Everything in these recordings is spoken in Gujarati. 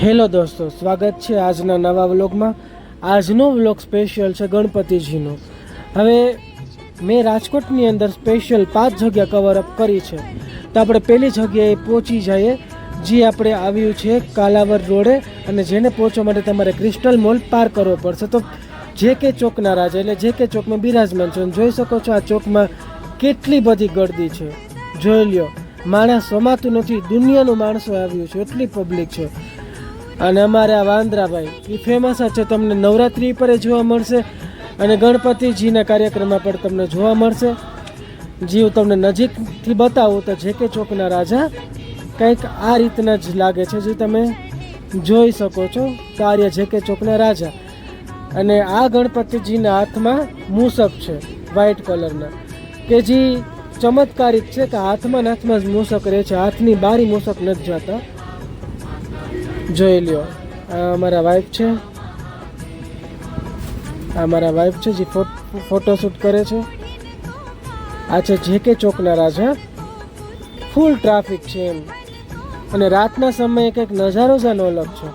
હેલો દોસ્તો, સ્વાગત છે આજના નવા વ્લોગમાં. આજનો વ્લોગ સ્પેશિયલ છે ગણપતિજીનો. હવે મેં રાજકોટની અંદર સ્પેશિયલ 5 જગ્યા કવર અપ કરી છે. તો આપણે પહેલી જગ્યાએ પહોંચી જઈએ, જે આપણે આવ્યું છે કાલાવર રોડે, અને જેને પહોંચવા માટે તમારે ક્રિસ્ટલ મોલ પાર કરવો પડશે. તો જે કે ચોકના રાજા એટલે જે કે ચોકમાં બિરાજમાન છે. જોઈ શકો છો આ ચોકમાં કેટલી બધી ગળદી છે. જોઈ લ્યો, માણસ સમાતું નથી, દુનિયાનું માણસો આવ્યું છે, એટલી પબ્લિક છે. અને અમારે આ વાંદરાભાઈ એ ફેમસ જ છે, તમને નવરાત્રિ પર જોવા મળશે અને ગણપતિજીના કાર્યક્રમમાં પણ તમને જોવા મળશે. જે હું તમને નજીકથી બતાવું તો જે કે ચોકના રાજા કંઈક આ રીતના જ લાગે છે, જે તમે જોઈ શકો છો. કાર્ય જે કે ચોકના રાજા. અને આ ગણપતિજીના હાથમાં મૂસક છે વ્હાઈટ કલરના, કે જે ચમત્કારિક છે કે હાથમાં જ મૂસક રહે છે, હાથની બારી મૂસક નથી જતા. જોઈ લ્યો, આ અમારા વાઈફ છે, જે ફોટોશૂટ કરે છે. આ છે જે કે ચોકના રાજા. ફૂલ ટ્રાફિક છે એમ, અને રાતના સમયે કંઈક નજારો જ અલગ છે.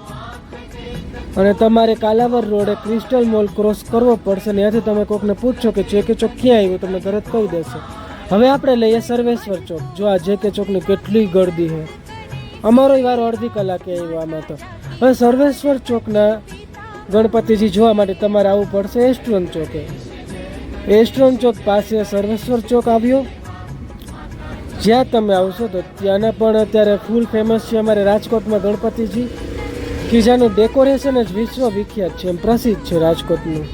અને તમારે કાલાવર રોડે ક્રિસ્ટલ મોલ ક્રોસ કરવો પડશે, ને ત્યાંથી તમે કોકને પૂછશો કે જે કે ચોક ક્યાં આવ્યું, તમને તરત કહી દેશે. હવે આપણે લઈએ સર્વેશ્વર ચોક. જો આ જે કે ચોકની કેટલી ગળદી છે. અમારો વારો અડધી કલાકે આવ્યો આમાં. તો હવે સર્વેશ્વર ચોકના ગણપતિજી જોવા માટે તમારે આવવું પડશે એસ્ટ્રોન ચોકે. એસ્ટ્રોન ચોક પાસે સર્વેશ્વર ચોક આવ્યો. જ્યાં તમે આવશો તો ત્યાંના પણ અત્યારે ફૂલ ફેમસ છે અમારે રાજકોટમાં ગણપતિજી, કે જેનું ડેકોરેશન જ વિશ્વ વિખ્યાત છે, એમ પ્રસિદ્ધ છે રાજકોટનું.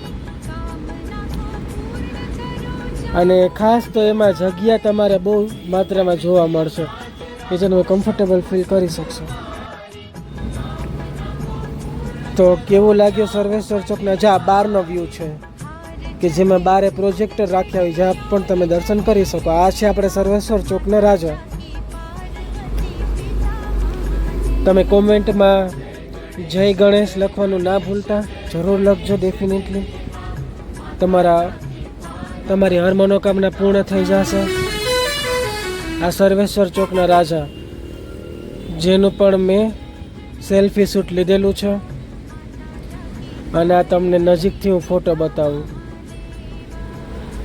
અને ખાસ તો એમાં જગ્યા તમારે બહુ માત્રામાં જોવા મળશે, કે જેને કમ્ફર્ટેબલ ફીલ કરી શકશો. તો કેવું લાગ્યો સર્વેશ્વર ચોકના? જ્યાં બહારનો વ્યૂ છે, કે જેમાં બારે પ્રોજેક્ટર રાખ્યા હોય, જ્યાં પણ તમે દર્શન કરી શકો. આ છે આપણે સર્વેશ્વર ચોકના રાજા. તમે કોમેન્ટમાં જય ગણેશ લખવાનું ના ભૂલતા, જરૂર લખજો ડેફિનેટલી. તમારી હર મનોકામના પૂર્ણ થઈ જશે. આ સર્વેશ્વર ચોકના રાજા, જેનું પણ મેં સેલ્ફી શૂટ લીધેલું છે. અને આ તમને નજીકથી હું ફોટો બતાવું.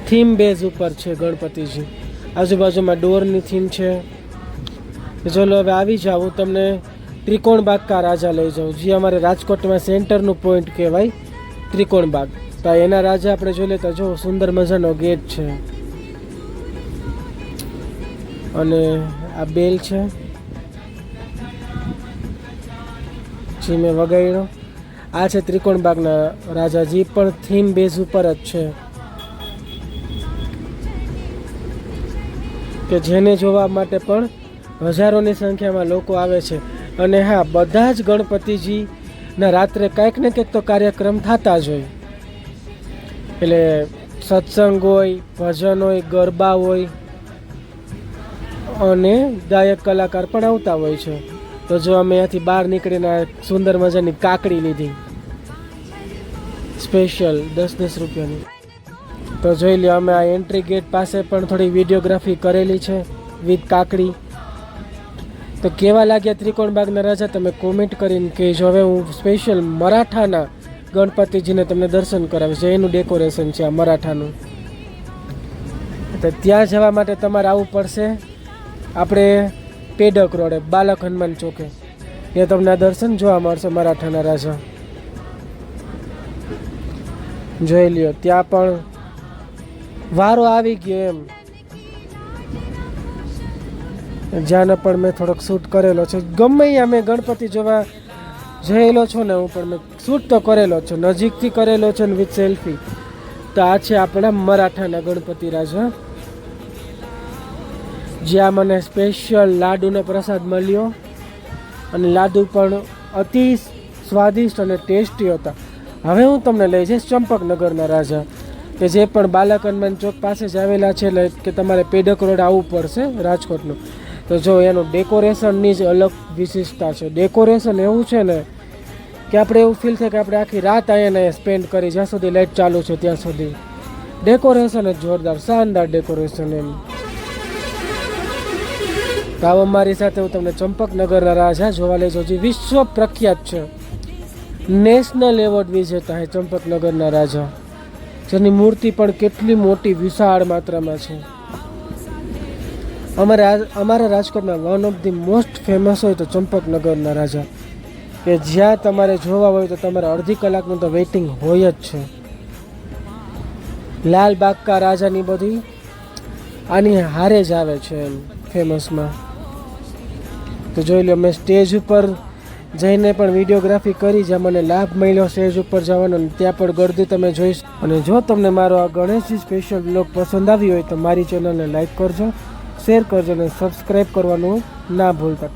થીમ બેઝ ઉપર છે ગણપતિજી. આજુબાજુમાં ડોરની થીમ છે. ચલો હવે આવી જાઉં, હું તમને ત્રિકોણબાગ કા રાજા લઈ જાઉં, જે અમારે રાજકોટમાં સેન્ટરનું પોઈન્ટ કહેવાય ત્રિકોણબાગ. તો એના રાજા આપણે જોઈ લેતા. જો સુંદર મજાનો ગેટ છે, અને આ બેલ છે જે મેં વગાડ્યો. આ છે ત્રિકોણબાગના રાજા, જે પણ થીમ બેઝ ઉપર જ છે, કે જેને જોવા માટે પણ હજારોની સંખ્યામાં લોકો આવે છે. અને હા, બધા જ ગણપતિજીના રાત્રે કંઈક ને કંઈક તો કાર્યક્રમ થતા જ હોય. એટલે સત્સંગ હોય, ભજન હોય, ગરબા હોય, અને ગાયક કલાકાર પણ આવતા હોય છે. તો જો અમે અહીંયાથી બહાર નીકળીને સુંદર મજાની કાકડી લીધી, સ્પેશિયલ 10-10 રૂપિયાની. તો જોઈ લો, અમે આ એન્ટ્રી ગેટ પાસે પણ થોડી વિડીયોગ્રાફી કરેલી છે વિથ કાકડી. તો કેવા લાગ્યા ત્રિકોણબાગના રાજા તમે કોમેન્ટ કરીને કહેજો. હવે હું સ્પેશિયલ મરાઠાના ગણપતિજીને તમને દર્શન કરાવીશ. એનું ડેકોરેશન છે આ મરાઠાનું. તો ત્યાં જવા માટે તમારે આવવું પડશે આપણે પેડક રોડે, બાલક હનુમાન ચોકે. ત્યાં તમને આ દર્શન જોવા મળશે મરાઠાના રાજા. જોઈ લ્યો, ત્યાં પણ વારો આવી ગયો એમ. જ્યાં પણ મેં થોડોક શૂટ કરેલો છે. ગમે ત્યાં મેં ગણપતિ જોવા જયેલો છું ને, હું પણ મેં શૂટ તો કરેલો છે, નજીકથી કરેલો છે ને વિથ સેલ્ફી. તો આ છે આપણા મરાઠાના ગણપતિ રાજા. જ્યાં મને સ્પેશિયલ લાડુનો પ્રસાદ મળ્યો, અને લાડુ પણ અતિ સ્વાદિષ્ટ અને ટેસ્ટી હતા. હવે હું તમને લઈ જઈશ ચંપકનગરના રાજા, કે જે પણ બાલક હનુમાન ચોક પાસે જ આવેલા છે. એટલે કે તમારે પેડક રોડ આવવું પડશે રાજકોટનું. તો જો એનું ડેકોરેશનની જ અલગ વિશેષતા છે. ડેકોરેશન એવું છે ને કે આપણે એવું ફીલ થાય કે આપણે આખી રાત અહીંયા સ્પેન્ડ કરી, જ્યાં સુધી લાઇટ ચાલુ છે ત્યાં સુધી. ડેકોરેશન જ જોરદાર, શાનદાર ડેકોરેશન એમ. તો આવો મારી સાથે હું તમને ચંપકનગરના રાજા જોવા લઈ જાઉં છું. વિશ્વ પ્રખ્યાત છે, નેશનલ એવોર્ડ વિજેતા છે ચંપકનગરના રાજા, જેની મૂર્તિ પણ કેટલી મોટી વિશાળ માત્રામાં છે. અમારા રાજકોટમાં one of the most famous હોય તો ચંપકનગરના રાજા, કે જ્યાં તમારે જોવા હોય તો તમારે અડધી કલાકનું તો વેઇટિંગ હોય જ છે. લાલબાગ કા રાજાની બધી આની હારે જ આવે છે એમ ફેમસમાં. તો જોઈ લો, મેં સ્ટેજ ઉપર જઈને પણ વિડીયોગ્રાફી કરી, જ્યાં મને લાભ મળ્યો સ્ટેજ ઉપર જવાનો, ત્યાં પણ ગળદી તમે જોઈશ. અને જો તમને મારો આ ગણેશજી સ્પેશિયલ બ્લોગ પસંદ આવ્યો હોય તો મારી ચેનલને લાઈક કરજો, શેર કરજો અને સબસ્ક્રાઈબ કરવાનું ના ભૂલતા.